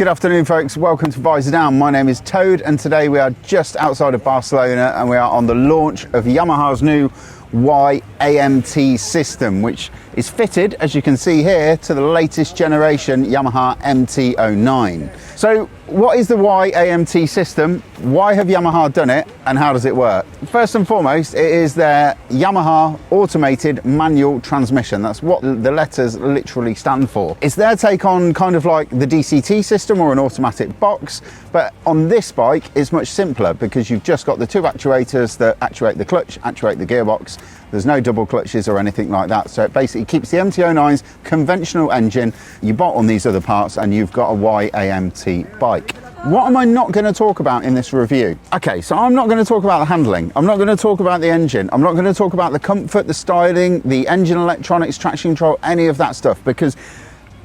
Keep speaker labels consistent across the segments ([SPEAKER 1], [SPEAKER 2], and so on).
[SPEAKER 1] Good afternoon folks, welcome to Visordown. My name is Toad and today we are just outside of Barcelona and we are on the launch of Yamaha's new Y-AMT system, which is fitted, as you can see here, to the latest generation Yamaha MT-09. So what is the Y-AMT system? Why have Yamaha done it and how does it work? First and foremost, it is their Yamaha automated manual transmission. That's what the letters literally stand for. It's their take on kind of like the DCT system or an automatic box, but on this bike it's much simpler because you've just got the two actuators that actuate the clutch, actuate the gearbox. There's no double clutches or anything like that. So it basically keeps the MT-09's conventional engine, you bolt on these other parts and you've got a Y-AMT bike. What am I not going to talk about in this review? Okay, so I'm not going to talk about the handling. I'm not going to talk about the engine. I'm not going to talk about the comfort, the styling, the engine electronics, traction control, any of that stuff, because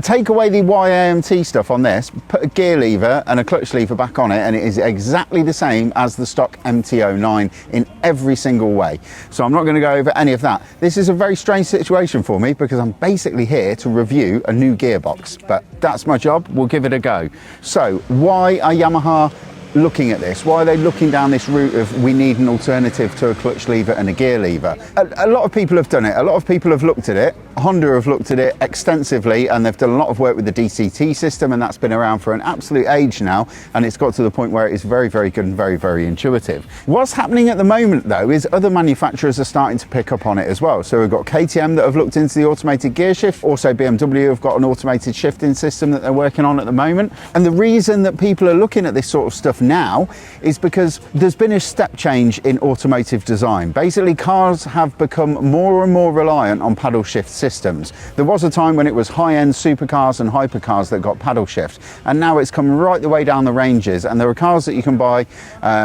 [SPEAKER 1] take away the Y-AMT stuff on this, put a gear lever and a clutch lever back on it and it is exactly the same as the stock MT-09 in every single way. So I'm not going to go over any of that. This is a very strange situation for me because I'm basically here to review a new gearbox, but that's my job, we'll give it a go. So why are Yamaha looking at this? Why are they looking down this route of we need an alternative to a clutch lever and a gear lever? A lot of people have done it. A lot of people have looked at it. Honda have looked at it extensively and they've done a lot of work with the DCT system, and that's been around for an absolute age now, and it's got to the point where it is very, very good and very, very intuitive. What's happening at the moment though is other manufacturers are starting to pick up on it as well. So we've got KTM that have looked into the automated gear shift, also BMW have got an automated shifting system that they're working on at the moment. And the reason that people are looking at this sort of stuff now is because there's been a step change in automotive design. Basically, cars have become more and more reliant on paddle shift systems. There was a time when it was high-end supercars and hypercars that got paddle shift, and now it's come right the way down the ranges, and there are cars that you can buy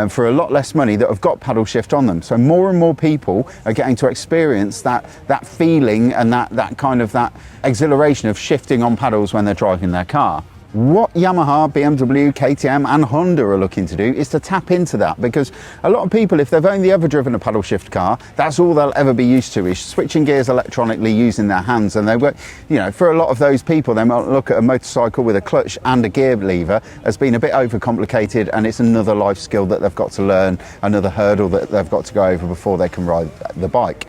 [SPEAKER 1] for a lot less money that have got paddle shift on them. So more and more people are getting to experience that feeling and that kind of that exhilaration of shifting on paddles when they're driving their car. What Yamaha, BMW, KTM and Honda are looking to do is to tap into that, because a lot of people, if they've only ever driven a paddle shift car, that's all they'll ever be used to is switching gears electronically using their hands. And they work, you know, for a lot of those people, they might look at a motorcycle with a clutch and a gear lever as being a bit overcomplicated, and it's another life skill that they've got to learn, another hurdle that they've got to go over before they can ride the bike.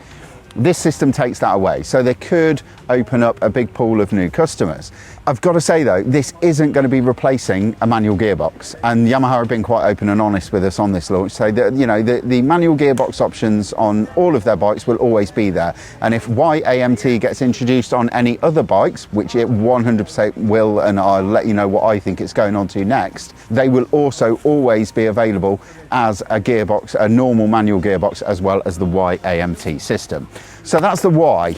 [SPEAKER 1] This system takes that away, so they could open up a big pool of new customers. I've got to say though, this isn't going to be replacing a manual gearbox, and Yamaha have been quite open and honest with us on this launch, so that, you know, the manual gearbox options on all of their bikes will always be there. And if Y-AMT gets introduced on any other bikes, which it 100% will, and I'll let you know what I think it's going on to next, they will also always be available as a gearbox, a normal manual gearbox, as well as the Y-AMT system. So that's the why.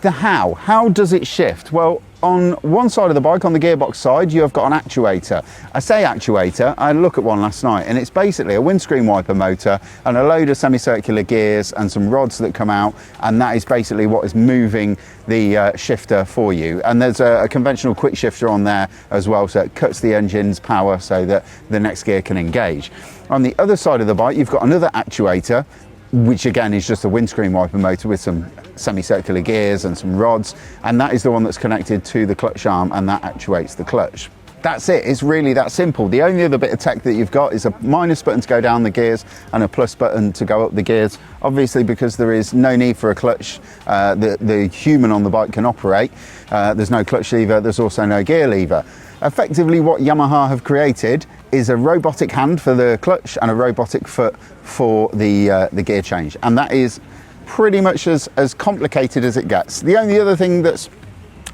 [SPEAKER 1] The how does it shift? Well, on one side of the bike, on the gearbox side, you have got an actuator. I say actuator, I looked at one last night, and it's basically a windscreen wiper motor and a load of semicircular gears and some rods that come out, and that is basically what is moving the shifter for you. And there's a conventional quick shifter on there as well, so it cuts the engine's power so that the next gear can engage. On the other side of the bike, you've got another actuator, which again is just a windscreen wiper motor with some semicircular gears and some rods, and that is the one that's connected to the clutch arm, and that actuates the clutch. That's it, it's really that simple. The only other bit of tech that you've got is a minus button to go down the gears and a plus button to go up the gears. Obviously, because there is no need for a clutch, the human on the bike can operate. There's no clutch lever, there's also no gear lever. Effectively, what Yamaha have created is a robotic hand for the clutch and a robotic foot for the gear change, and that is pretty much as complicated as it gets. The only other thing that's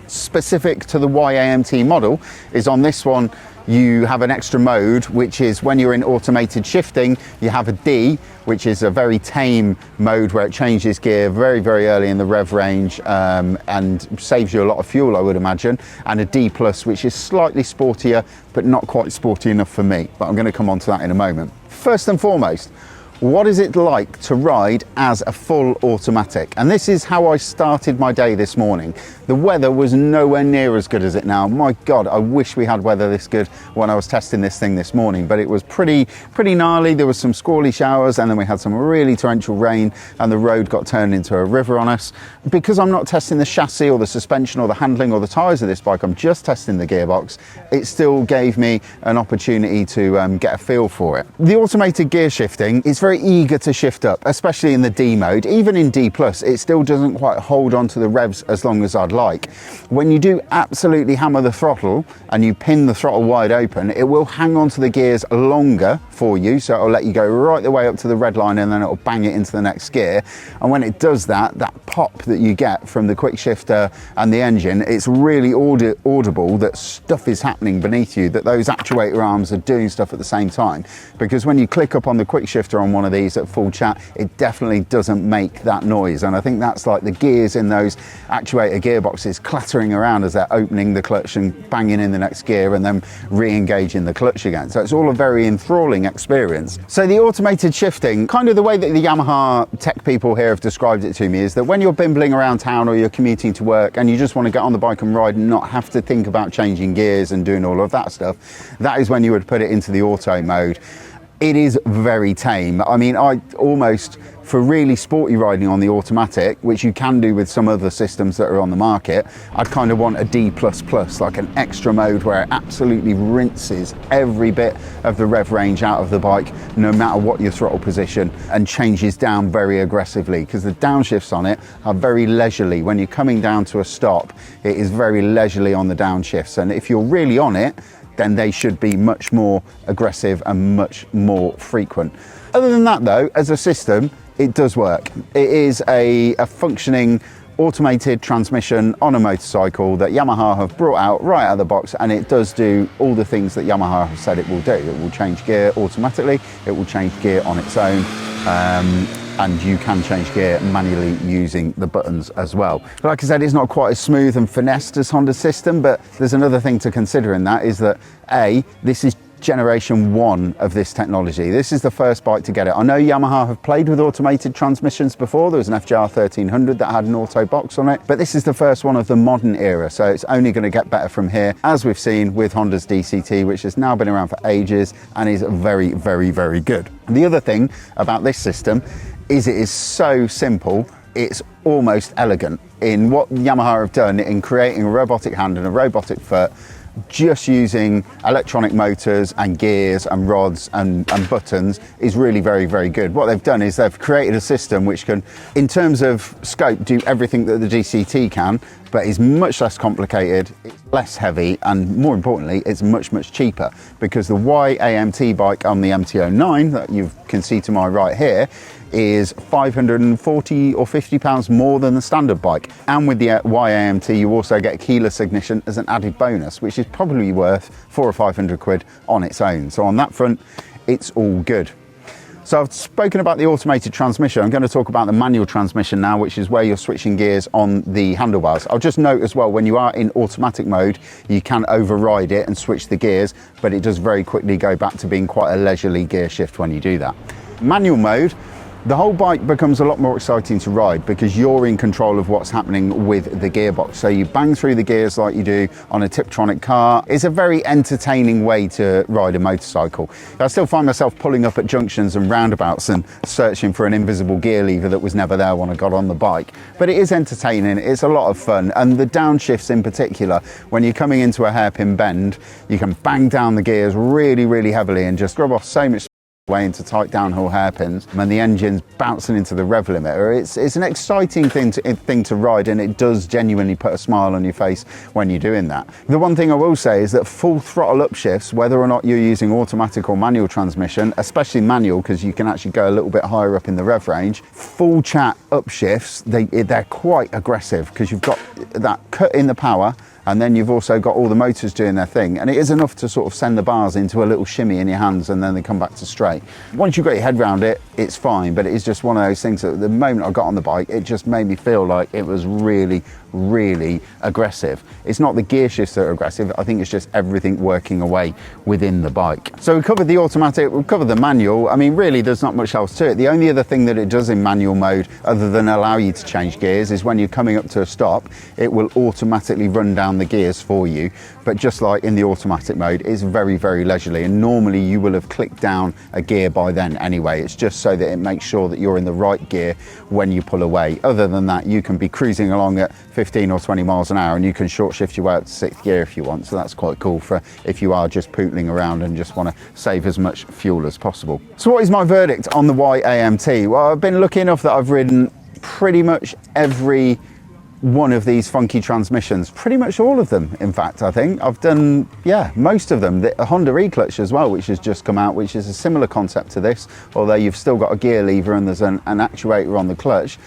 [SPEAKER 1] specific to the Y-AMT model is on this one you have an extra mode, which is when you're in automated shifting, you have a D, which is a very tame mode where it changes gear very, very early in the rev range and saves you a lot of fuel, I would imagine, and a D+, which is slightly sportier, but not quite sporty enough for me. But I'm going to come on to that in a moment. First and foremost, what is it like to ride as a full automatic? And this is how I started my day this morning. The weather was nowhere near as good as it now. My God, I wish we had weather this good when I was testing this thing this morning, but it was pretty gnarly. There was some squally showers and then we had some really torrential rain and the road got turned into a river on us. Because I'm not testing the chassis or the suspension or the handling or the tyres of this bike, I'm just testing the gearbox. It still gave me an opportunity to get a feel for it. The automated gear shifting is very eager to shift up, especially in the D mode. Even in D+, it still doesn't quite hold on to the revs as long as I'd like. When you do absolutely hammer the throttle and you pin the throttle wide open, it will hang on to the gears longer for you, so it'll let you go right the way up to the red line and then it'll bang it into the next gear. And when it does that, that pop that you get from the quick shifter and the engine, it's really audible that stuff is happening beneath you, that those actuator arms are doing stuff at the same time. Because when you click up on the quick shifter on one of these at full chat, it definitely doesn't make that noise. And I think that's like the gears in those actuator gearboxes clattering around as they're opening the clutch and banging in the next gear and then re-engaging the clutch again. So it's all a very enthralling experience. So the automated shifting, kind of the way that the Yamaha tech people here have described it to me, is that when you're bimbling around town or you're commuting to work and you just want to get on the bike and ride and not have to think about changing gears and doing all of that stuff, that is when you would put it into the auto mode. It is very tame. I mean, I almost, for really sporty riding on the automatic, which you can do with some other systems that are on the market, I'd kind of want a D++, like an extra mode where it absolutely rinses every bit of the rev range out of the bike, no matter what your throttle position, and changes down very aggressively, because the downshifts on it are very leisurely. When you're coming down to a stop, it is very leisurely on the downshifts, and if you're really on it, then they should be much more aggressive and much more frequent. Other than that though, as a system, it does work. It is a functioning automated transmission on a motorcycle that Yamaha have brought out right out of the box, and it does do all the things that Yamaha have said it will do. It will change gear automatically, it will change gear on its own, and you can change gear manually using the buttons as well. But like I said, it's not quite as smooth and finessed as Honda's system, but there's another thing to consider in that, is that this is generation 1 of this technology. This is the first bike to get it. I know Yamaha have played with automated transmissions before. There was an FJR 1300 that had an auto box on it, but this is the first one of the modern era, so it's only going to get better from here, as we've seen with Honda's DCT, which has now been around for ages and is very, very, very good. The other thing about this system is it is so simple, it's almost elegant. In what Yamaha have done in creating a robotic hand and a robotic foot, just using electronic motors and gears and rods and buttons, is really very, very good. What they've done is they've created a system which can, in terms of scope, do everything that the DCT can, but is much less complicated, it's less heavy, and more importantly, it's much, much cheaper, because the Y-AMT bike on the MT-09 that you can see to my right here is 540 or 50 pounds more than the standard bike. And with the Y-AMT, you also get keyless ignition as an added bonus, which is probably worth 400 or 500 quid on its own. So on that front, it's all good. So I've spoken about the automated transmission. I'm going to talk about the manual transmission now, which is where you're switching gears on the handlebars. I'll just note as well, when you are in automatic mode, you can override it and switch the gears, but it does very quickly go back to being quite a leisurely gear shift when you do that. Manual mode, the whole bike becomes a lot more exciting to ride because you're in control of what's happening with the gearbox. So you bang through the gears like you do on a Tiptronic car. It's a very entertaining way to ride a motorcycle. I still find myself pulling up at junctions and roundabouts and searching for an invisible gear lever that was never there when I got on the bike. But it is entertaining, it's a lot of fun. And the downshifts in particular, when you're coming into a hairpin bend, you can bang down the gears really, really heavily and just rub off so much way into tight downhill hairpins, and the engine's bouncing into the rev limiter. It's an exciting thing to ride, and it does genuinely put a smile on your face when you're doing that. The one thing I will say is that full throttle upshifts, whether or not you're using automatic or manual transmission, especially manual because you can actually go a little bit higher up in the rev range, full chat upshifts, they're quite aggressive because you've got that cut in the power, and then you've also got all the motors doing their thing, and it is enough to sort of send the bars into a little shimmy in your hands and then they come back to straight. Once you've got your head around it, it's fine, but it is just one of those things that the moment I got on the bike, it just made me feel like it was really, really aggressive. It's not the gear shifts that are aggressive, I think it's just everything working away within the bike. So we covered the automatic, we've covered the manual. I mean, really there's not much else to it. The only other thing that it does in manual mode, other than allow you to change gears, is when you're coming up to a stop, it will automatically run down the gears for you. But just like in the automatic mode, it's very, very leisurely, and normally you will have clicked down a gear by then anyway. It's just so that it makes sure that you're in the right gear when you pull away. Other than that, you can be cruising along at 15 or 20 miles an hour and you can short shift your way up to 6th gear if you want. So that's quite cool for if you are just pootling around and just want to save as much fuel as possible. So what is my verdict on the Y-AMT? Well, I've been lucky enough that I've ridden pretty much every one of these funky transmissions, pretty much all of them. In fact, I think I've done, yeah, most of them. The Honda E-clutch as well, which has just come out, which is a similar concept to this, although you've still got a gear lever and there's an actuator on the clutch,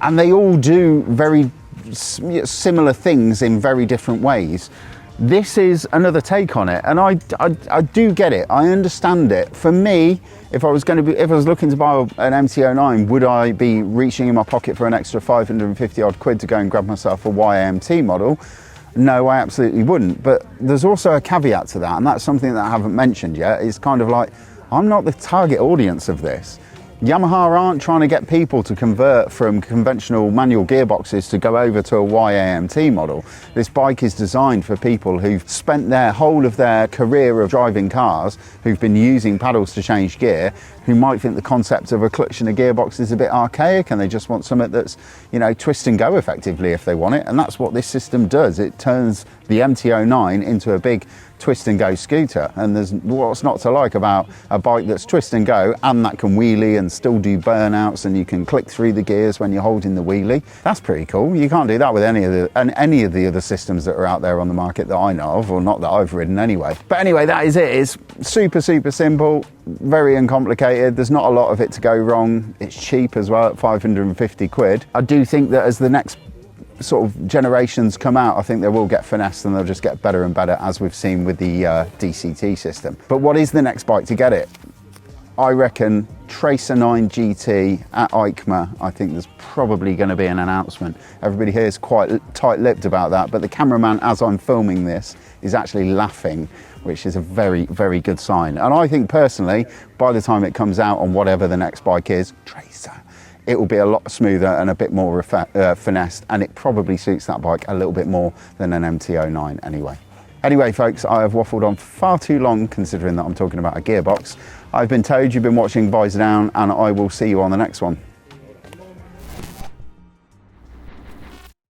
[SPEAKER 1] and they all do very similar things in very different ways. This is another take on it, and I do get it. I understand it. For me, if I was looking to buy an MT-09, would I be reaching in my pocket for an extra 550 odd quid to go and grab myself a Y-AMT model? No, I absolutely wouldn't. But there's also a caveat to that, and that's something that I haven't mentioned yet. It's kind of like, I'm not the target audience of this. Yamaha aren't trying to get people to convert from conventional manual gearboxes to go over to a Y-AMT model. This bike is designed for people who've spent their whole of their career of driving cars, who've been using paddles to change gear, who might think the concept of a clutch and a gearbox is a bit archaic, and they just want something that's, you know, twist and go effectively if they want it. And that's what this system does. It turns the MT-09 into a big twist and go scooter, and there's what's not to like about a bike that's twist and go and that can wheelie and still do burnouts, and you can click through the gears when you're holding the wheelie. That's pretty cool. You can't do that with any of the other systems that are out there on the market that I know of, or not that I've ridden anyway. But anyway, that is it. It's super simple, very uncomplicated. There's not a lot of it to go wrong. It's cheap as well at 550 quid. I do think that as the next sort of generations come out, I think they will get finessed and they'll just get better and better, as we've seen with the DCT system. But what is the next bike to get it? I reckon Tracer 9 GT at EICMA. I think there's probably going to be an announcement. Everybody here is quite tight-lipped about that, but the cameraman, as I'm filming this, is actually laughing, which is a very, very good sign. And I think personally, by the time it comes out on whatever the next bike is, Tracer, it will be a lot smoother and a bit more finessed, and it probably suits that bike a little bit more than an MT-09 anyway. Anyway, folks, I have waffled on far too long, considering that I'm talking about a gearbox. I've been Toad, you've been watching Visordown, and I will see you on the next one.